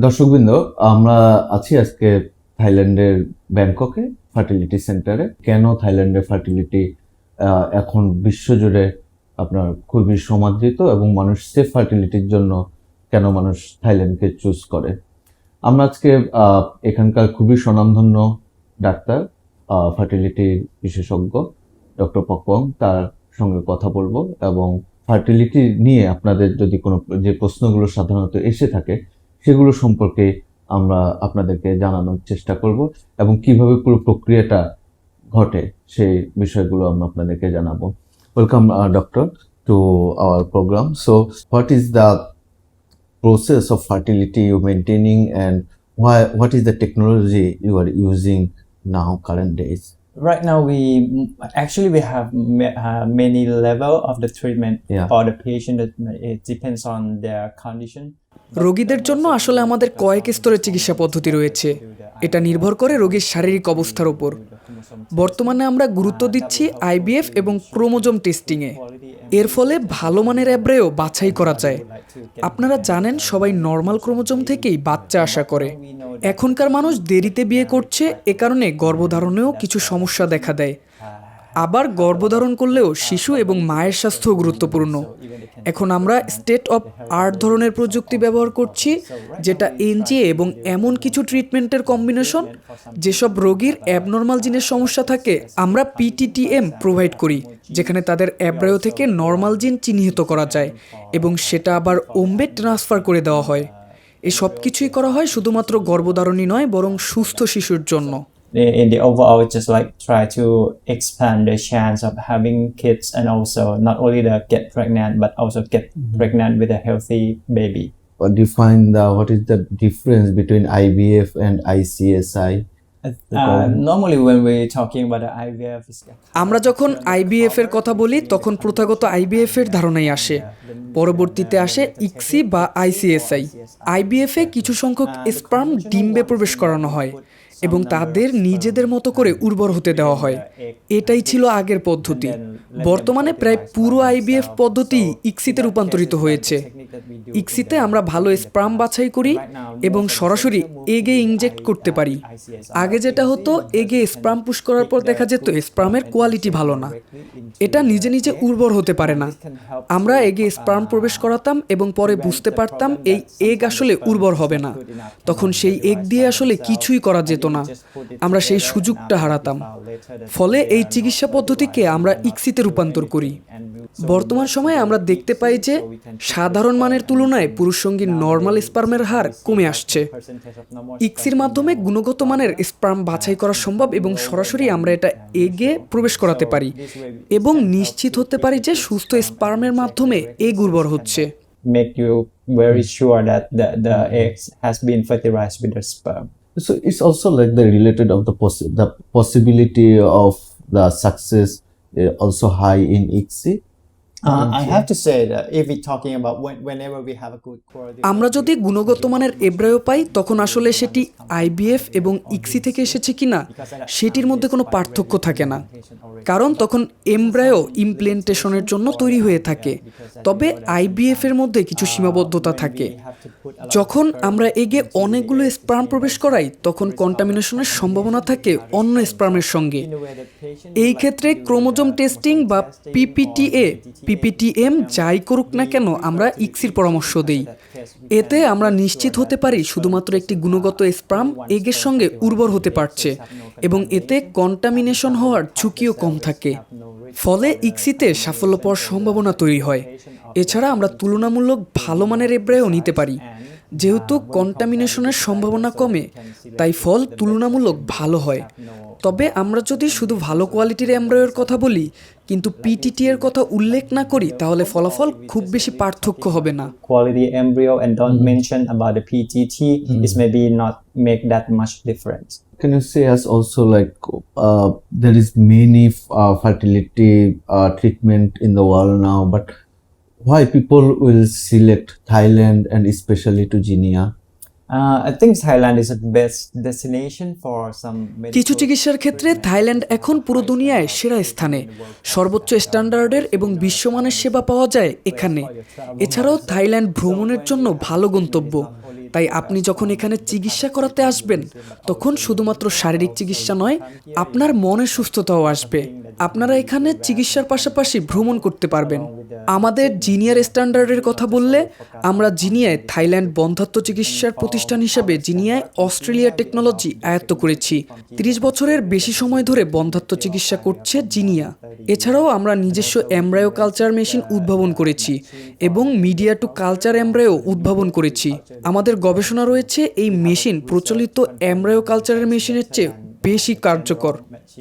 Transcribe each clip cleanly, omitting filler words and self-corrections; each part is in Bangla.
দর্শকবৃন্দ, আমরা আছি আজকে থাইল্যান্ডের ব্যাংককে ফার্টিলিটি সেন্টারে। কেন থাইল্যান্ডের ফার্টিলিটি এখন বিশ্বজুড়ে আপনার খুবই সমাদৃত এবং মানুষ সেফ ফার্টিলিটির জন্য কেন মানুষ থাইল্যান্ডকে চুজ করে। আমরা আজকে এখানকার খুবই স্বনামধন্য ডাক্তার, ফার্টিলিটি বিশেষজ্ঞ ডক্টর পকপং তার সঙ্গে কথা বলবো এবং ফার্টিলিটি নিয়ে আপনাদের যদি কোনো যে প্রশ্নগুলো সাধারণত এসে থাকে সেগুলো সম্পর্কে আমরা আপনাদেরকে জানানোর চেষ্টা করব এবং কিভাবে পুরো প্রক্রিয়াটা ঘটে সেই বিষয়গুলো আমরা আপনাদেরকে জানাবো। Welcome doctor to our program. So what is the process of fertility you maintaining, and what is the technology you are using now current days? Right now, we have many level of the treatment for the patient. It depends on their condition. রোগীদের জন্য আসলে আমাদের কয়েক স্তরের চিকিৎসা পদ্ধতি রয়েছে। এটা নির্ভর করে রোগীর শারীরিক অবস্থার উপর। বর্তমানে আমরা গুরুত্ব দিচ্ছি আইভিএফ এবং ক্রোমোজোম টেস্টিংয়ে। এর ফলে ভালো মানের অ্যাব্রায়ো বাছাই করা যায়। আপনারা জানেন, সবাই নর্মাল ক্রোমোজোম থেকেই বাচ্চা আশা করে। এখনকার মানুষ দেরিতে বিয়ে করছে, এ কারণে গর্ভধারণেও কিছু সমস্যা দেখা দেয়। আবার গর্ভধারণ করলেও শিশু এবং মায়ের স্বাস্থ্য গুরুত্বপূর্ণ। এখন আমরা স্টেট অফ আর্ট ধরনের প্রযুক্তি ব্যবহার করছি, যেটা এনজিএ এবং এমন কিছু ট্রিটমেন্টের কম্বিনেশন যেসব রোগীর অ্যাবনর্মাল জিনের সমস্যা থাকে আমরা পিটিটিএম প্রোভাইড করি, যেখানে তাদের অ্যাব্রায়ো থেকে নর্মাল জিন চিহ্নিত করা যায় এবং সেটা আবার ওম্বে ট্রান্সফার করে দেওয়া হয়। এই সব কিছুই করা হয় শুধুমাত্র গর্ভধারণই নয়, বরং সুস্থ শিশুর জন্য। In the overall, just like try to expand the chance of having kids, and also not only to get pregnant but also get pregnant with a healthy baby. What is the difference between IVF and ICSI? Normally when we're talking about the IVF, আমরা যখন আইবিএফ এর কথা বলি তখন প্রথাগত আইবিএফ এর ধারণাই আসে। পরবর্তীতে আসে ইক্সি বা আইসিএসআই। আইবিএফ এ কিছু সংখ্যক স্পার্ম ডিম্বে প্রবেশ করানো হয় এবং তাদের নিজেদের মতো করে উর্বর হতে দেওয়া হয়। এটাই ছিল আগের পদ্ধতি। বর্তমানে প্রায় পুরো আইবিএফ পদ্ধতি ইক্সিতে রূপান্তরিত হয়েছে। ইক্সিতে আমরা ভালো স্পার্ম বাছাই করি এবং সরাসরি এগে ইনজেক্ট করতে পারি। আগে যেটা হতো, এগে স্পার্ম পুশ করার পর দেখা যেত স্পার্মের কোয়ালিটি ভালো না, এটা নিজে নিজে উর্বর হতে পারে না। আমরা এগে স্পার্ম প্রবেশ করাতাম এবং পরে বুঝতে পারতাম এই এগ আসলে উর্বর হবে না। তখন সেই এগ দিয়ে আসলে কিছুই করা যেত না, আমরা সেই সুযোগটা হারাতাম। ফলে এই চিকিৎসা পদ্ধতিকে আমরা ইক্সিতে রূপান্তর করি। বর্তমান সময়ে আমরা দেখতে পাই যে সাধারণ মানের তুলনায় পুরুষসঙ্গীর নর্মাল স্পার্মের হার কমে আসছে। ইক্সির মাধ্যমে গুণগত মানের স্পার্ম বাছাই করা সম্ভব এবং সরাসরি আমরা এটা এগে প্রবেশ করাতে পারি এবং নিশ্চিত হতে পারি যে সুস্থ স্পার্মের মাধ্যমে এগ উর্বর হচ্ছে। make you very sure that the egg has been fertilized with the sperm. So it's also like the related of the possibility of the success also high in ICSI. I have to say that if we're talking about whenever we have a good quality, আমরা যদি গুণগত মানের এব্রায়ো পাই, তখন আসলে সেটি আইবিএফ এবং ইক্সি থেকে এসেছে কিনা সেটির মধ্যে কোনো পার্থক্য থাকে না, কারণ তখন এমব্রায়ো ইমপ্লেন্টেশনের জন্য তৈরি হয়ে থাকে। তবে আইবিএফ এর মধ্যে কিছু সীমাবদ্ধতা থাকে। যখন আমরা এগে অনেকগুলো স্পার্ম প্রবেশ করাই, তখন কন্টামিনেশনের সম্ভাবনা থাকে অন্য স্পার্মের সঙ্গে। এই ক্ষেত্রে ক্রোমোজোম টেস্টিং বা পিপিটিএম যাই করুক না কেন, আমরা ইক্সির পরামর্শ দেই। এতে আমরা নিশ্চিত হতে পারি শুধুমাত্র একটি গুণগত স্পার্ম এগের সঙ্গে উর্বর হতে পারছে এবং এতে কন্টামিনেশন হওয়ার ঝুঁকিও কম থাকে। ফলে ইক্সিতে সাফল্য পাওয়ার সম্ভাবনা তৈরি হয়। এছাড়া আমরা তুলনামূলক ভালো মানের এব্রায়ো নিতে পারি। যেহেতু কন্টামিনেশনের সম্ভাবনা কমে, তাই ফল তুলনামূলক ভালো হয়। তবে আমরা যদি শুধু ভালো কোয়ালিটির এমব্রায়োর কথা বলি কিন্তু পিটিটি এর কথা উল্লেখ না করি, তাহলে ফলাফল খুব বেশি পার্থক্য হবে না। quality embryo and don't mention about the PTT, is maybe not make that much difference. Can you say us also like there is many fertility treatment in the world now, but why people will select Thailand and especially to Genia? I think Thailand is the best destination for some কিছু চিকিৎসার ক্ষেত্রে থাইল্যান্ড এখন পুরো দুনিয়ায় সেরা স্থানে। সর্বোচ্চ স্ট্যান্ডার্ডের এবং বিশ্বমানের সেবা পাওয়া যায় এখানে। এছাড়াও থাইল্যান্ড ভ্রমণের জন্য ভালো গন্তব্য। তাই আপনি যখন এখানে চিকিৎসা করাতে আসবেন তখন শুধুমাত্র শারীরিক চিকিৎসা নয়, আপনার মনের সুস্থতাও আসবে। আপনারা এখানে চিকিৎসার পাশাপাশি ভ্রমণ করতে পারবেন। আমাদের জিনিয়ার স্ট্যান্ডার্ডের কথা বললে, আমরা জিনিয়ায় থাইল্যান্ড বন্ধ্যাত্ব চিকিৎসার প্রতিষ্ঠান হিসেবে জিনিয়ায় অস্ট্রেলিয়া টেকনোলজি আয়ত্ত করেছি। 30 বছরের বেশি সময় ধরে বন্ধ্যাত্ব চিকিৎসা করছে জিনিয়া। এছাড়াও আমরা নিজস্ব এমব্রায়ো কালচার মেশিন উদ্ভাবন করেছি এবং মিডিয়া টু কালচার এমব্রায়ো উদ্ভাবন করেছি। আমাদের গবেষণা রয়েছে এই মেশিন প্রচলিত এমব্রায়ো কালচারের মেশিনের চেয়ে বেশি কার্যকর।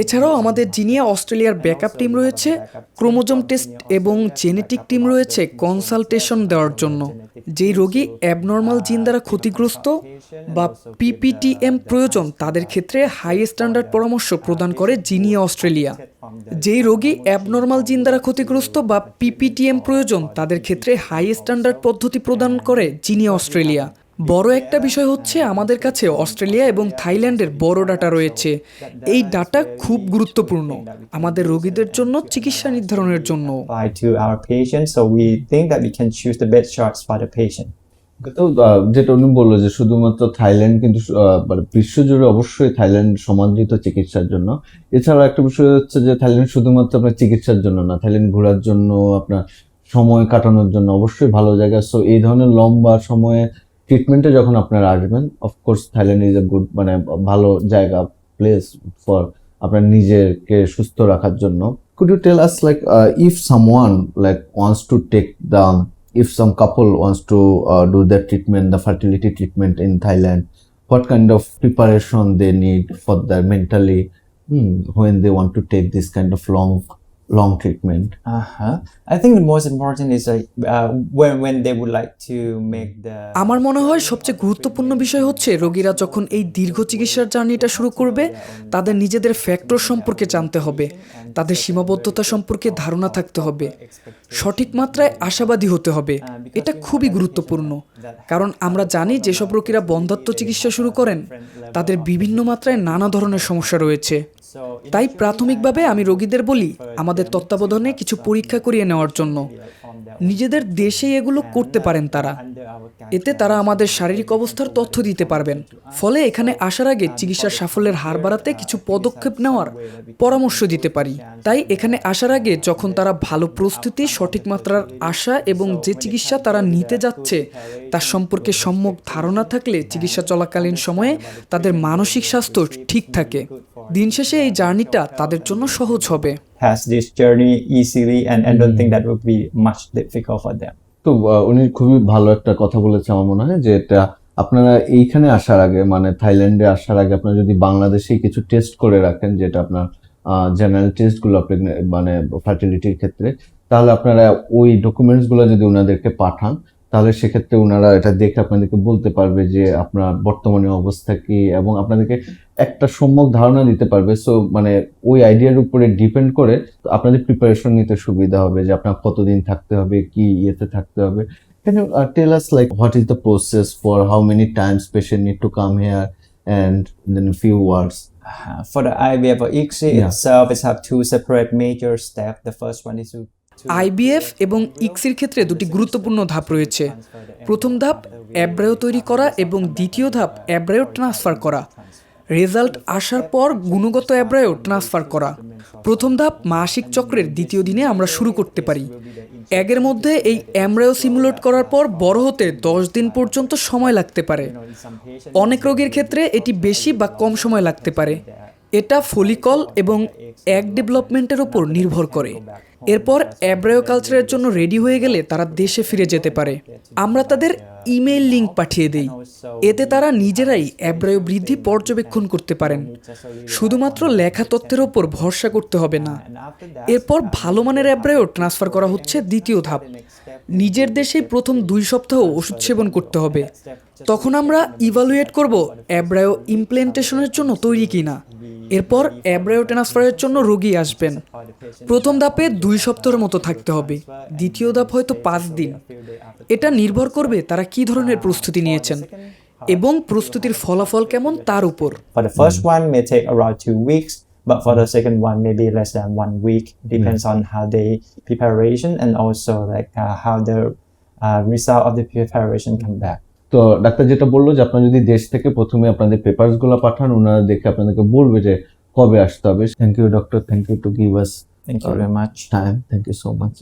এছাড়াও আমাদের জিনিয়া অস্ট্রেলিয়ার ব্যাকআপ টিম রয়েছে, ক্রোমোজোম টেস্ট এবং জেনেটিক টিম রয়েছে কনসালটেশন দেওয়ার জন্য। যেই রোগী অ্যাবনর্মাল জিন দ্বারা ক্ষতিগ্রস্ত বা পিপিটিএম প্রয়োজন তাদের ক্ষেত্রে হাই স্ট্যান্ডার্ড পরামর্শ প্রদান করে জিনিয়া অস্ট্রেলিয়া। যেই রোগী অ্যাবনর্মাল জিন দ্বারা ক্ষতিগ্রস্ত বা পিপিটিএম প্রয়োজন তাদের ক্ষেত্রে হাই স্ট্যান্ডার্ড পদ্ধতি প্রদান করে জিনিয়া অস্ট্রেলিয়া। বড় একটা বিষয় হচ্ছে আমাদের কাছে অস্ট্রেলিয়া এবং থাইল্যান্ডের বড় ডাটা রয়েছে। এই ডাটা খুব গুরুত্বপূর্ণ আমাদের রোগীদের জন্য চিকিৎসা নির্ধারণের জন্য। apply to our patients, so we think that we can choose the best shots for the patient. তো যেটা উনি বললো যে শুধুমাত্র থাইল্যান্ড কিন্তু মানে বিশ্বজুড়ে অবশ্যই থাইল্যান্ড সমাদৃত চিকিৎসার জন্য। এছাড়া একটা বিষয় হচ্ছে যে থাইল্যান্ড শুধুমাত্র আপনার চিকিৎসার জন্য না, থাইল্যান্ড ঘোরার জন্য, আপনার সময় কাটানোর জন্য অবশ্যই ভালো জায়গা। সো এই ধরনের লম্বা সময়ে ট্রিটমেন্টে যখন আপনারা আসবেন, of course Thailand is a good, মানে ভালো জায়গা, প্লেস ফর আপনার নিজেকে সুস্থ রাখার জন্য। Could you tell us, like, if someone like wants to take the, if some couple wants to do their treatment, the fertility treatment in Thailand, what kind of preparation they need for their mentally when they want to take this kind of long treatment? I think the most important is like when they would like to make the. আমার মনে হয় সবচেয়ে গুরুত্বপূর্ণ বিষয় হচ্ছে রোগীরা যখন এই দীর্ঘ চিকিৎসার জার্নিটা শুরু করবে, তাদের নিজেদের ফ্যাক্টর সম্পর্কে জানতে হবে, তাদের সীমাবদ্ধতা সম্পর্কে ধারণা থাকতে হবে, সঠিক মাত্রায় আশাবাদী হতে হবে। এটা খুবই গুরুত্বপূর্ণ, কারণ আমরা জানি যেসব রোগীরা বন্ধ্যাত্ব চিকিৎসা শুরু করেন তাদের বিভিন্ন মাত্রায় নানা ধরনের সমস্যা রয়েছে। তাই প্রাথমিকভাবে আমি রোগীদের বলি আমাদের তত্ত্বাবধানে কিছু পরীক্ষা করিয়ে নেওয়ার জন্য। নিজেদের দেশেই এগুলো করতে পারেন তারা। এতে তারা আমাদের শারীরিক অবস্থার তথ্য দিতে পারবেন। ফলে এখানে আসার আগে চিকিৎসার সাফল্যের হার বাড়াতে কিছু পদক্ষেপ নেওয়ার পরামর্শ দিতে পারি। তাই এখানে আসার আগে যখন তারা ভালো প্রস্তুতি, সঠিক মাত্রার আশা এবং যে চিকিৎসা তারা নিতে যাচ্ছে তার সম্পর্কে সম্যক ধারণা থাকলে চিকিৎসা চলাকালীন সময়ে তাদের মানসিক স্বাস্থ্য ঠিক থাকে। দিন শেষে এই জার্নিটা তাদের জন্য সহজ হবে। Pass this journey easily, and I don't think that would be much difficult for them. তো উনি খুবই ভালো একটা কথা বলেছে আমার মনে হয়, যে এটা আপনারা এইখানে আসার আগে, মানে থাইল্যান্ডে আসার আগে আপনারা যদি বাংলাদেশে কিছু টেস্ট করে রাখেন, যেটা আপনার জেনারেল টেস্টগুলো আপনি মানে ফার্টিলিটির ক্ষেত্রে, তাহলে আপনারা ওই ডকুমেন্টসগুলো যদি ওনাদেরকে পাঠান, তাহলে সেক্ষেত্রে ওনারা এটা দেখে আপনাদেরকে বলতে পারবে যে আপনার বর্তমানে অবস্থা কি, এবং আপনাদেরকে একটা সম্যক ধারণা দিতে পারবে। সো মানে ওই আইডিয়ার উপরে ডিপেন্ড করে আপনাদের প্রিপারেশন নিতে সুবিধা হবে, যে আপনার কতদিন থাকতে হবে, কি ইয়েতে থাকতে হবে। Can you tell us, like, what is the process for how many times patient need to come here, and then a few words? For the IVF or ICSI itself, it have two separate major steps. The first one is to IBF এবং ইক্সির ক্ষেত্রে দুটি গুরুত্বপূর্ণ ধাপ রয়েছে। প্রথম ধাপ অ্যাব্রায়ো তৈরি করা এবং দ্বিতীয় ধাপ অ্যাব্রায়ো ট্রান্সফার করা। রেজাল্ট আসার পর গুণগত অ্যাব্রায়ো ট্রান্সফার করা। প্রথম ধাপ মাসিক চক্রের দ্বিতীয় দিনে আমরা শুরু করতে পারি। এগের মধ্যে এই অ্যাব্রায়ো সিমুলেট করার পর বড় হতে 10 দিন পর্যন্ত সময় লাগতে পারে। অনেক রোগীর ক্ষেত্রে এটি বেশি বা কম সময় লাগতে পারে। এটা ফলিকল এবং এগ ডেভেলপমেন্টের উপর নির্ভর করে। এরপর অ্যাব্রায়ো কালচারের জন্য রেডি হয়ে গেলে তারা দেশে ফিরে যেতে পারে। আমরা তাদের ইমেইল লিংক পাঠিয়ে দেই, এতে তারা নিজেরাই অ্যাব্রায়ো বৃদ্ধি পর্যবেক্ষণ করতে পারেন। শুধুমাত্র লেখা তথ্যের ওপর ভরসা করতে হবে না। এরপর ভালো মানের অ্যাব্রায়ো ট্রান্সফার করা হচ্ছে দ্বিতীয় ধাপ। নিজের দেশেই প্রথম 2 সপ্তাহ ওষুধ সেবন করতে হবে। তখন আমরা ইভালুয়েট করব অ্যাব্রায়ো ইমপ্ল্যান্টেশনের জন্য তৈরি কিনা। এরপর অ্যাব্রায়ো ট্রান্সফারের জন্য রোগী আসবেন। প্রথম ধাপে 2 সপ্তাহের মতো থাকতে হবে, দ্বিতীয় ধাপ হয়তো 5 দিন। এটা নির্ভর করবে তারা কী ধরনের প্রস্তুতি নিয়েছেন এবং প্রস্তুতির ফলাফল কেমন তার উপর। For the first one may take around 2 weeks, but for the second one maybe less than 1 week. Depends on how they preparation and also like how the result of the preparation come back. তো ডাক্তার যেটা বললো যে আপনারা যদি দেশ থেকে প্রথমে আপনাদের পেপারস গুলো পাঠান, ওনারা দেখে আপনাদেরকে বলবে যে কবে আসতে হবে। Thank you doctor, thank you to give us Thank you very much. Time, thank you so much.